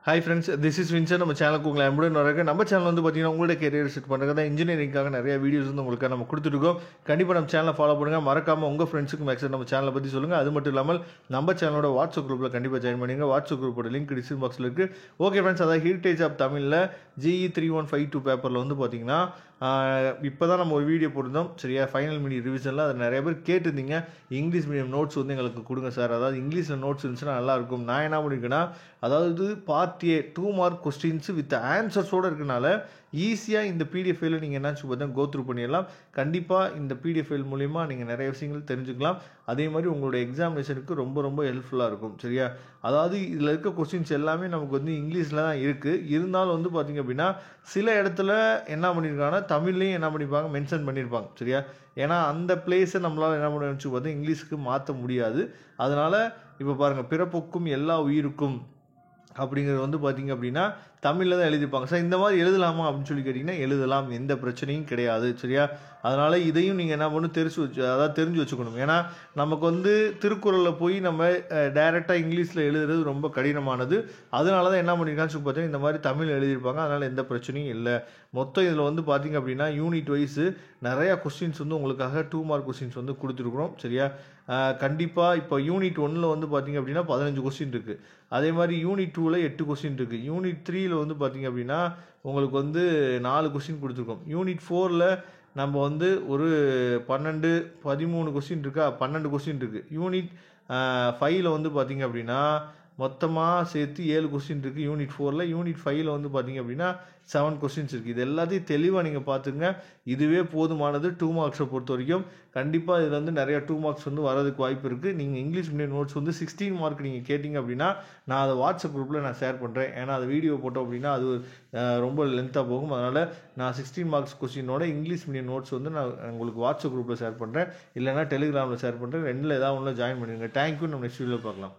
Hi friends, this is Vincent. நம்ம சேனலுக்கு உங்களை அன்புடன் வரவேற்கிறேன். நம்ம சேனல் வந்து பார்த்தீங்கன்னா உங்களோட கெரியர் செட் பண்ணுறது தான் இன்ஜினியரிங்காக நிறைய வீடியோஸ் வந்து உங்களுக்கு நம்ம கொடுத்துருக்கோம். கண்டிப்பாக நம்ம சேனலை ஃபாலோ பண்ணுங்கள். மறக்காமல் உங்கள் ஃப்ரெண்ட்ஸுக்கு மேக்ஸிமம் நம்ம சேனலை பற்றி சொல்லுங்கள். அது மட்டும் இல்லாமல் நம்ம சேனலோட வாட்ஸ்அப் குரூப்பில் கண்டிப்பாக ஜாயின் பண்ணுங்க. வாட்ஸ்அப் குரூப்போட லிங்க் டிஸ்கிரிப்ஷன் பாக்ஸில் இருக்குது. ஓகே ஃப்ரெண்ட்ஸ், அதாவது ஹெரிட்டேஜ் ஆஃப் தமிழில் GE 3152 பேப்பரில் வந்து பார்த்தீங்கன்னா இப்போ தான் நம்ம ஒரு வீடியோ போட்டிருந்தோம். சரியா, ஃபைனல் மீடியம் ரிவிஷனில் அதை நிறைய பேர் கேட்டிருந்தீங்க. இங்கிலீஷ் மீடியம் நோட்ஸ் வந்து எங்களுக்கு கொடுங்க சார், அதாவது இங்கிலீஷில் நோட்ஸ் இருந்துச்சுன்னா நல்லாயிருக்கும். நான் என்ன பண்ணியிருக்கேன்னா, அதாவது part A 2 mark questions with ஆன்சர்ஸோடு இருக்கனால ஈஸியாக இந்த PDF ஃபைலில் நீங்கள் என்னாச்சு பார்த்தா கோ த்ரூ பண்ணிடலாம். கண்டிப்பாக இந்த PDF ஃபைல் மூலிமா நீங்கள் நிறைய விஷயங்கள் தெரிஞ்சுக்கலாம். அதே மாதிரி உங்களோட எக்ஸாமினேஷனுக்கு ரொம்ப ரொம்ப ஹெல்ப்ஃபுல்லாக இருக்கும். சரியா, அதாவது இதில் இருக்க கொஸ்டின்ஸ் எல்லாமே நமக்கு வந்து இங்கிலீஷில் தான் இருக்குது. இருந்தாலும் வந்து பார்த்திங்க அப்படின்னா சில இடத்துல என்ன பண்ணியிருக்காங்கன்னா தமிழ்லையும் என்ன பண்ணியிருப்பாங்க மென்ஷன் பண்ணியிருப்பாங்க. சரியா, ஏன்னா அந்த பிளேஸை நம்மளால் என்ன பண்ண நினச்சி பார்த்தா இங்கிலீஷுக்கு மாற்ற முடியாது. அதனால் இப்போ பாருங்கள், பிறப்புக்கும் எல்லா உயிருக்கும் அப்படிங்கிறது வந்து பார்த்திங்க அப்படின்னா தமிழில் தான் எழுதியிருப்பாங்க. சார் இந்த மாதிரி எழுதலாமா அப்படின்னு சொல்லி கேட்டிங்கன்னா எழுதலாம், எந்த பிரச்சனையும் கிடையாது. சரியா, அதனால் இதையும் நீங்கள் என்ன பண்ணணும் தெரிஞ்சு வச்சுக்கணும். ஏன்னா நமக்கு வந்து திருக்குறளில் போய் நம்ம டைரெக்டாக இங்கிலீஷில் எழுதுறது ரொம்ப கடினமானது. அதனால தான் என்ன பண்ணியிருக்கான்னு சொல்லி பார்த்தீங்கன்னா இந்த மாதிரி தமிழ் எழுதியிருப்பாங்க. அதனால் எந்த பிரச்சனையும் இல்லை. மொத்தம் இதில் வந்து பார்த்திங்க அப்படின்னா யூனிட் வைஸு நிறையா கொஸ்டின்ஸ் வந்து உங்களுக்காக 2 மார்க் கொஸ்டின்ஸ் வந்து கொடுத்துருக்குறோம். சரியா, கண்டிப்பாக இப்போ யூனிட் 1 வந்து பார்த்திங்க அப்படின்னா 15 கொஸ்டின் இருக்குது. அதே மாதிரி யூனிட் 2 8 கொஸ்டின் இருக்குது. யூனிட் 3 வந்து பார்த்திங்க அப்படின்னா உங்களுக்கு வந்து 4 கொஸ்டின் கொடுத்துருக்கோம். யூனிட் 4 நம்ம வந்து ஒரு 13 கொஸ்டின் இருக்கா, 12 கொஸ்டின் இருக்குது. யூனிட் 5 வந்து பார்த்திங்க அப்படின்னா மொத்தமாக சேர்த்து 7 கொஸ்டின் இருக்குது யூனிட் 4. யூனிட் 5 வந்து பார்த்திங்க அப்படின்னா 7 கொஸ்டின்ஸ் இருக்குது. இது எல்லாத்தையும் தெளிவாக நீங்கள் பார்த்துங்க. இதுவே போதுமானது 2 மார்க்ஸை பொறுத்த வரைக்கும். கண்டிப்பாக இதில் வந்து நிறையா 2 மார்க்ஸ் வந்து வரதுக்கு வாய்ப்பு இருக்குது. நீங்கள் இங்கிலீஷ் மீடியம் நோட்ஸ் வந்து 16 மார்க் நீங்கள் கேட்டிங்க அப்படின்னா நான் அதை வாட்ஸ்அப் குரூப்பில் நான் ஷேர் பண்ணுறேன். ஏன்னா அது வீடியோ போட்டோம் அப்படின்னா அது ரொம்ப லென்த்தாக போகும். அதனால் நான் 16 மார்க்ஸ் கொஸ்டினோட இங்கிலீஷ் மீடியம் நோட்ஸ் வந்து நான் உங்களுக்கு வாட்ஸ்அப் குரூப்பில் ஷேர் பண்ணுறேன், இல்லைனா டெலிகிராமில் ஷேர் பண்ணுறேன். ரெண்டில் ஏதாவது ஒன்று ஜாயின் பண்ணிடுங்க. தேங்க்யூ. நம்ம நெக்ஸ்ட் வீடியோவில் பார்க்கலாம்.